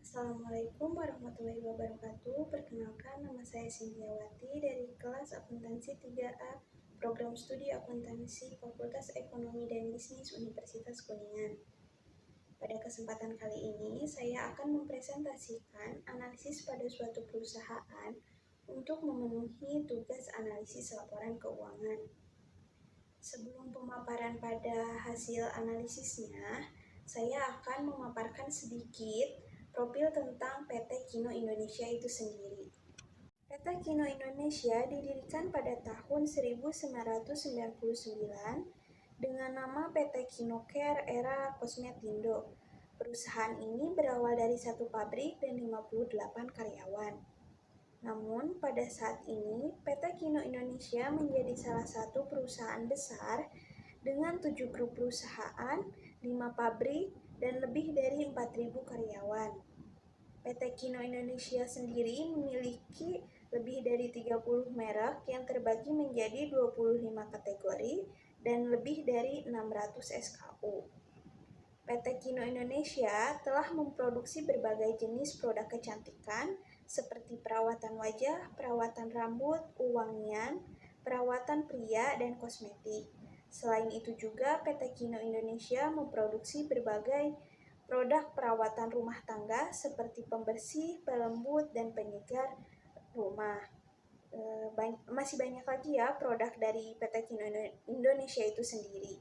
Assalamualaikum warahmatullahi wabarakatuh. Perkenalkan, nama saya Sindiawati dari kelas Akuntansi 3A, Program Studi Akuntansi Fakultas Ekonomi dan Bisnis Universitas Kuningan. Pada kesempatan kali ini, saya akan mempresentasikan analisis pada suatu perusahaan untuk memenuhi tugas analisis laporan keuangan. Sebelum pemaparan pada hasil analisisnya, saya akan memaparkan sedikit profil tentang PT Kino Indonesia itu sendiri. PT Kino Indonesia didirikan pada tahun 1999 dengan nama PT Kino Care Era Kosmetindo. Perusahaan ini berawal dari satu pabrik dan 58 karyawan. Namun, pada saat ini, PT Kino Indonesia menjadi salah satu perusahaan besar dengan 7 grup perusahaan, 5 pabrik, dan lebih dari 4.000 karyawan. PT Kino Indonesia sendiri memiliki lebih dari 30 merek yang terbagi menjadi 25 kategori dan lebih dari 600 SKU. PT Kino Indonesia telah memproduksi berbagai jenis produk kecantikan seperti perawatan wajah, perawatan rambut, wangian, perawatan pria, dan kosmetik. Selain itu juga PT Kino Indonesia memproduksi berbagai produk perawatan rumah tangga seperti pembersih, pelembut, dan penyegar rumah. Masih banyak lagi ya produk dari PT Kino Indonesia itu sendiri.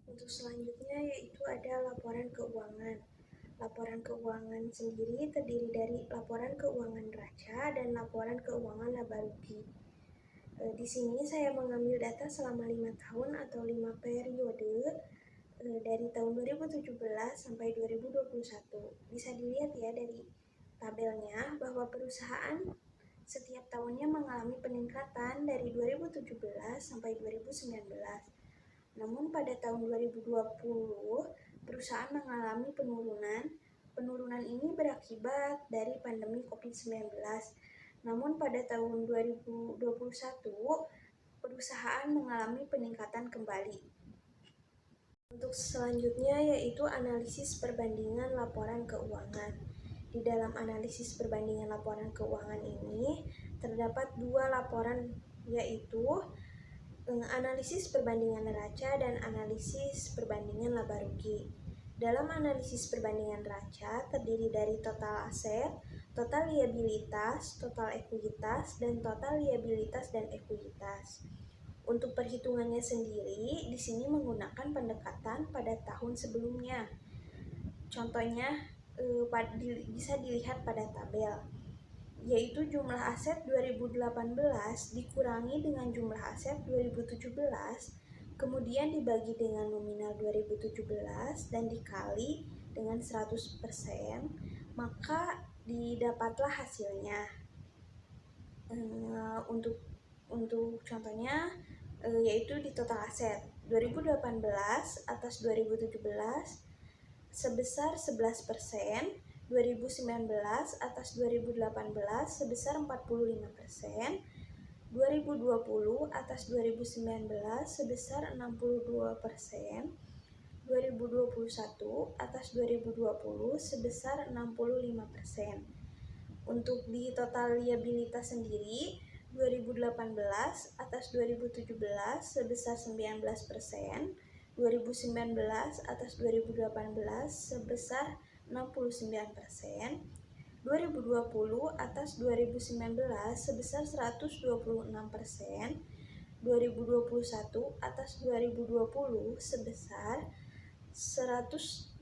Untuk selanjutnya yaitu ada laporan keuangan. Laporan keuangan sendiri terdiri dari laporan keuangan neraca dan laporan keuangan laba rugi. Di sini saya mengambil data selama 5 tahun atau 5 periode dari tahun 2017 sampai 2021. Bisa dilihat ya dari tabelnya bahwa perusahaan setiap tahunnya mengalami peningkatan dari 2017 sampai 2019. Namun pada tahun 2020, perusahaan mengalami penurunan. Penurunan ini berakibat dari pandemi COVID-19. Namun pada tahun 2021, perusahaan mengalami peningkatan kembali. Untuk selanjutnya yaitu analisis perbandingan laporan keuangan. Di dalam analisis perbandingan laporan keuangan ini terdapat dua laporan, yaitu analisis perbandingan neraca dan analisis perbandingan laba rugi. Dalam analisis perbandingan neraca terdiri dari total aset, total liabilitas, total ekuitas, dan total liabilitas dan ekuitas. Untuk perhitungannya sendiri, di sini menggunakan pendekatan pada tahun sebelumnya. Contohnya bisa dilihat pada tabel, yaitu jumlah aset 2018 dikurangi dengan jumlah aset 2017, kemudian dibagi dengan nominal 2017 dan dikali dengan 100%, maka didapatlah hasilnya. Untuk contohnya yaitu di total aset 2018 atas 2017 sebesar 11%, 2019 atas 2018 sebesar 45%, 2020 atas 2019 sebesar 62%, 2021 atas 2020 sebesar 65%. Untuk di total liabilitas sendiri, 2018 atas 2017 sebesar 19%, 2019 atas 2018 sebesar 69%, 2020 atas 2019 sebesar 126%, 2021 atas 2020 sebesar 127%.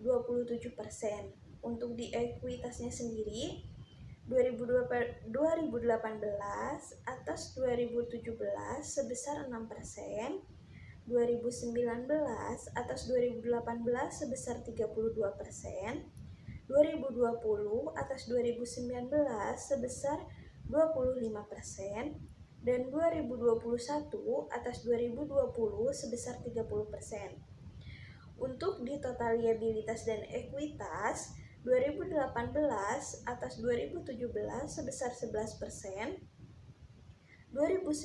Untuk di ekuitasnya sendiri, 2018 atas 2017 sebesar 6%, 2019 atas 2018 sebesar 32%, 2020 atas 2019 sebesar 25%, dan 2021 atas 2020 sebesar 30%. Untuk di total liabilitas dan ekuitas, 2018 atas 2017 sebesar 11%, 2019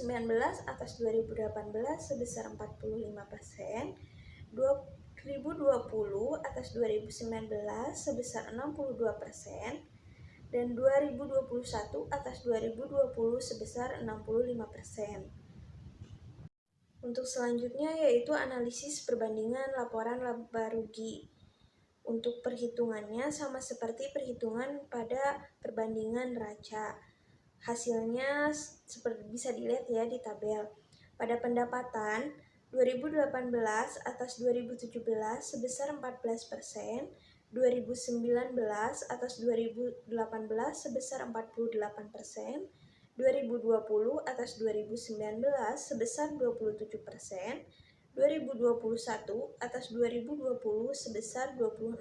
atas 2018 sebesar 45%, 2020 atas 2019 sebesar 62%, dan 2021 atas 2020 sebesar 65%. Untuk selanjutnya yaitu analisis perbandingan laporan laba rugi. Untuk perhitungannya sama seperti perhitungan pada perbandingan neraca. Hasilnya seperti bisa dilihat ya di tabel. Pada pendapatan 2018 atas 2017 sebesar 14%, 2019 atas 2018 sebesar 48%, 2020 atas 2019 sebesar 27%, 2021 atas 2020 sebesar 26%.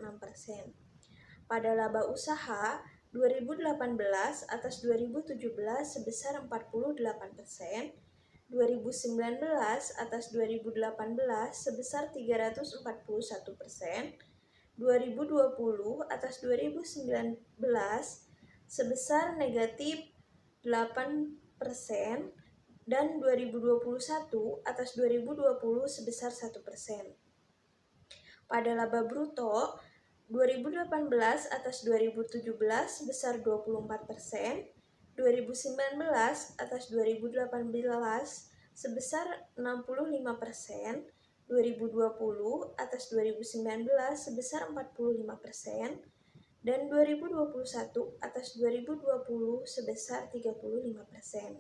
Pada laba usaha 2018 atas 2017 sebesar 48%, 2019 atas 2018 sebesar 341%, 2020 atas 2019 sebesar negatif 8%, dan 2021 atas 2020 sebesar 1%. Pada laba bruto 2018 atas 2017 sebesar 24%, 2019 atas 2018 sebesar 65%, 2020 atas 2019 sebesar 45%, dan 2021 atas 2020 sebesar 35%.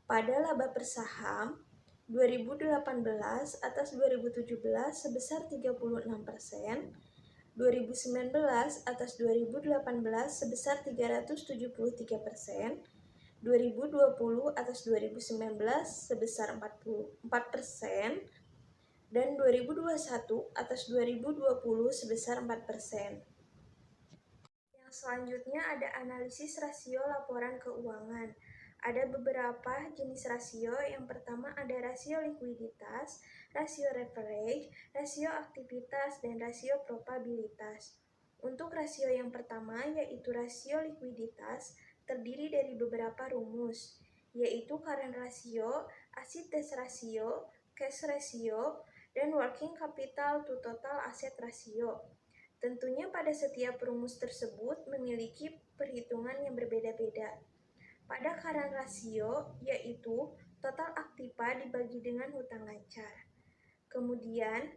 Pada laba per saham 2018 atas 2017 sebesar 36%, 2019 atas 2018 sebesar 373%, 2020 atas 2019 sebesar 44%, dan 2021 atas 2020 sebesar 4%. Yang selanjutnya ada analisis rasio laporan keuangan. Ada beberapa jenis rasio. Yang pertama ada rasio likuiditas, rasio leverage, rasio aktivitas, dan rasio probabilitas. Untuk rasio yang pertama yaitu rasio likuiditas terdiri dari beberapa rumus, yaitu current ratio, assets ratio, cash ratio, dan working capital to total asset ratio. Tentunya pada setiap rumus tersebut memiliki perhitungan yang berbeda-beda. Pada current ratio, yaitu total aktiva dibagi dengan hutang lancar. Kemudian,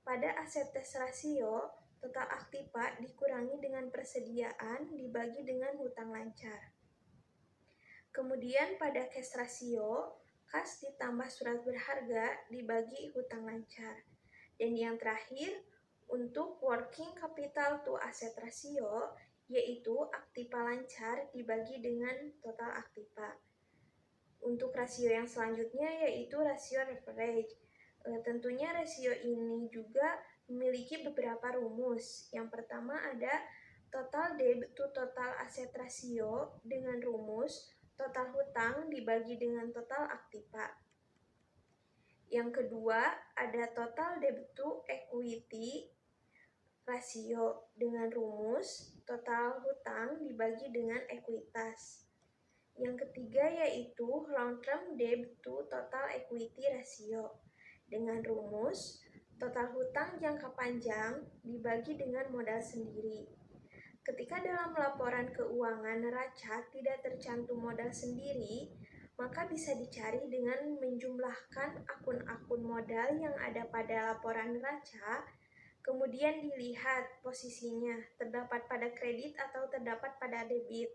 pada assets ratio, total aktiva dikurangi dengan persediaan dibagi dengan hutang lancar. Kemudian pada cash ratio, kas ditambah surat berharga dibagi hutang lancar. Dan yang terakhir, untuk working capital to asset ratio, yaitu aktiva lancar dibagi dengan total aktiva. Untuk rasio yang selanjutnya yaitu rasio leverage. Tentunya rasio ini juga memiliki beberapa rumus. Yang pertama ada total debt to total asset ratio dengan rumus total hutang dibagi dengan total aktiva. Yang kedua ada total debt to equity rasio dengan rumus total hutang dibagi dengan ekuitas. Yang ketiga yaitu long term debt to total equity ratio dengan rumus total hutang jangka panjang dibagi dengan modal sendiri. Ketika dalam laporan keuangan neraca tidak tercantum modal sendiri, maka bisa dicari dengan menjumlahkan akun-akun modal yang ada pada laporan neraca. Kemudian dilihat posisinya, terdapat pada kredit atau terdapat pada debit.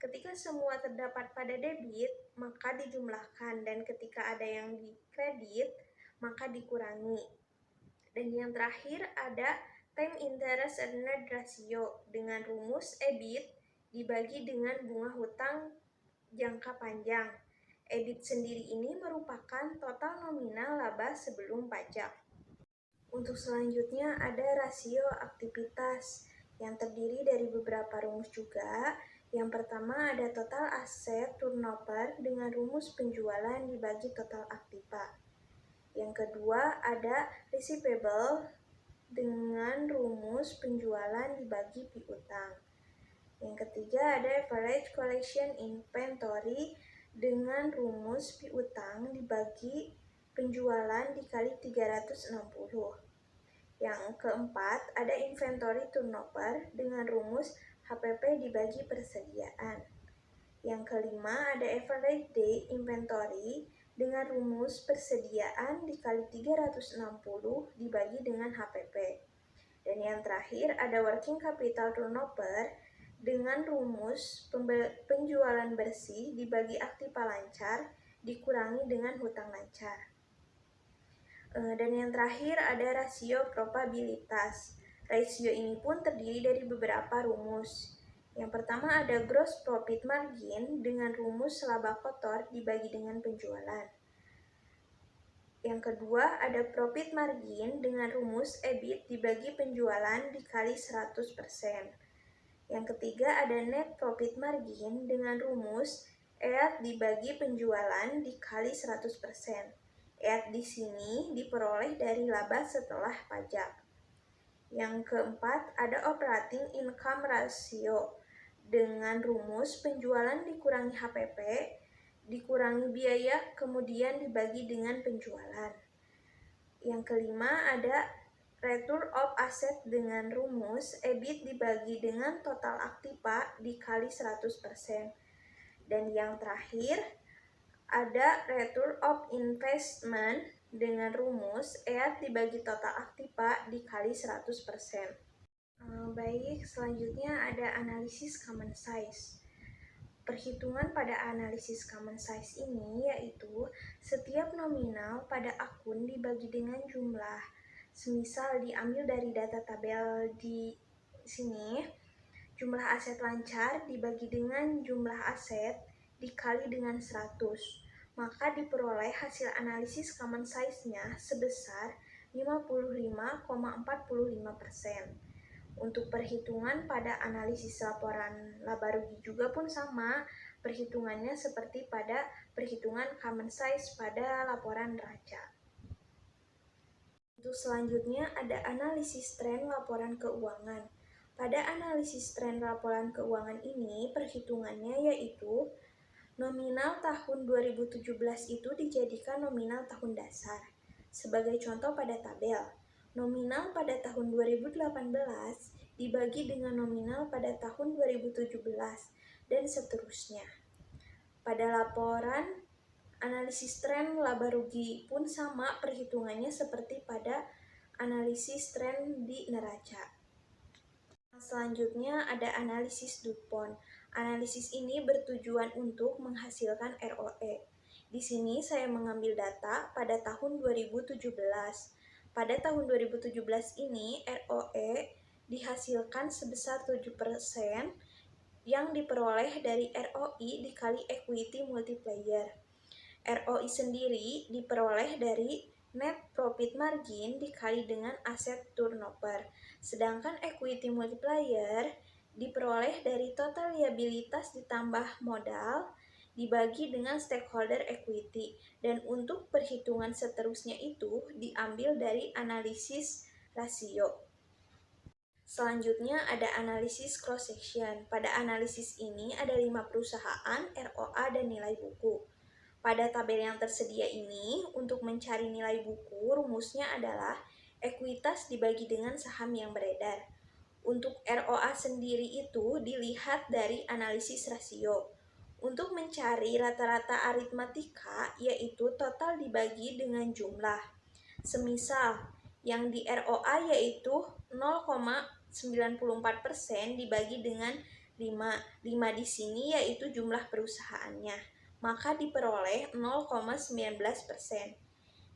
Ketika semua terdapat pada debit, maka dijumlahkan, dan ketika ada yang di kredit, maka dikurangi. Dan yang terakhir ada time interest earned ratio dengan rumus EBIT dibagi dengan bunga hutang jangka panjang. EBIT sendiri ini merupakan total nominal laba sebelum pajak. Untuk selanjutnya ada rasio aktivitas yang terdiri dari beberapa rumus juga. Yang pertama ada total aset turnover dengan rumus penjualan dibagi total aktiva. Yang kedua ada receivable dengan rumus penjualan dibagi piutang. Yang ketiga ada average collection inventory dengan rumus piutang dibagi penjualan dikali 360. Yang keempat, ada inventory turnover dengan rumus HPP dibagi persediaan. Yang kelima, ada average day inventory dengan rumus persediaan dikali 360 dibagi dengan HPP. Dan yang terakhir, ada working capital turnover dengan rumus penjualan bersih dibagi aktiva lancar dikurangi dengan hutang lancar. Dan yang terakhir ada rasio probabilitas. Rasio ini pun terdiri dari beberapa rumus. Yang pertama ada gross profit margin dengan rumus laba kotor dibagi dengan penjualan. Yang kedua ada profit margin dengan rumus EBIT dibagi penjualan dikali 100%. Yang ketiga ada net profit margin dengan rumus EAT dibagi penjualan dikali 100%. EAT di sini diperoleh dari laba setelah pajak. Yang keempat, ada operating income ratio dengan rumus penjualan dikurangi HPP, dikurangi biaya, kemudian dibagi dengan penjualan. Yang kelima, ada return of asset dengan rumus EBIT dibagi dengan total aktiva dikali 100%. Dan yang terakhir, ada return of investment dengan rumus EAT dibagi total aktiva dikali 100%. Baik, selanjutnya ada analisis common size. Perhitungan pada analisis common size ini yaitu setiap nominal pada akun dibagi dengan jumlah. Semisal diambil dari data tabel di sini, jumlah aset lancar dibagi dengan jumlah aset dikali dengan 100, maka diperoleh hasil analisis common size-nya sebesar 55,45%. Untuk perhitungan pada analisis laporan laba rugi juga pun sama, perhitungannya seperti pada perhitungan common size pada laporan neraca. Untuk selanjutnya ada analisis tren laporan keuangan. Pada analisis tren laporan keuangan ini, perhitungannya yaitu nominal tahun 2017 itu dijadikan nominal tahun dasar. Sebagai contoh pada tabel, nominal pada tahun 2018 dibagi dengan nominal pada tahun 2017 dan seterusnya. Pada laporan analisis tren laba rugi pun sama perhitungannya seperti pada analisis tren di neraca. Selanjutnya ada analisis DuPont. Analisis ini bertujuan untuk menghasilkan ROE. Di sini saya mengambil data pada tahun 2017. Pada tahun 2017 ini ROE dihasilkan sebesar 7% yang diperoleh dari ROI dikali equity multiplier. ROI sendiri diperoleh dari net profit margin dikali dengan aset turnover. Sedangkan equity multiplier diperoleh dari total liabilitas ditambah modal dibagi dengan stakeholder equity. Dan untuk perhitungan seterusnya itu diambil dari analisis rasio. Selanjutnya ada analisis cross section. Pada analisis ini ada 5 perusahaan, ROA, dan nilai buku. Pada tabel yang tersedia ini, untuk mencari nilai buku, rumusnya adalah ekuitas dibagi dengan saham yang beredar. Untuk ROA sendiri itu dilihat dari analisis rasio. Untuk mencari rata-rata aritmatika, yaitu total dibagi dengan jumlah. Semisal, yang di ROA yaitu 0,94% dibagi dengan 5. 5 di sini yaitu jumlah perusahaannya, maka diperoleh 0,19%.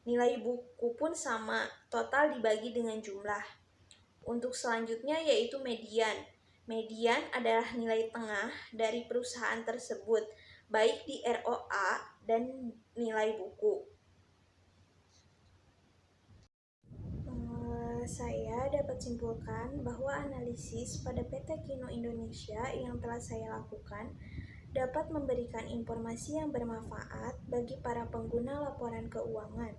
Nilai buku pun sama, total dibagi dengan jumlah. Untuk selanjutnya yaitu median. Median adalah nilai tengah dari perusahaan tersebut, baik di ROA dan nilai buku. Saya dapat simpulkan bahwa analisis pada PT Kino Indonesia yang telah saya lakukan dapat memberikan informasi yang bermanfaat bagi para pengguna laporan keuangan,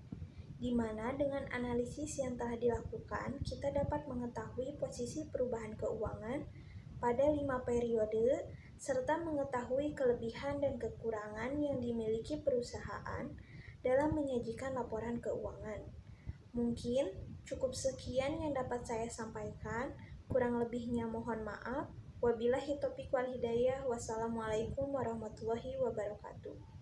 di mana dengan analisis yang telah dilakukan, kita dapat mengetahui posisi perubahan keuangan pada 5 periode, serta mengetahui kelebihan dan kekurangan yang dimiliki perusahaan dalam menyajikan laporan keuangan. Mungkin cukup sekian yang dapat saya sampaikan. Kurang lebihnya mohon maaf. Wabillahi taufiq wal hidayah. Wassalamualaikum warahmatullahi wabarakatuh.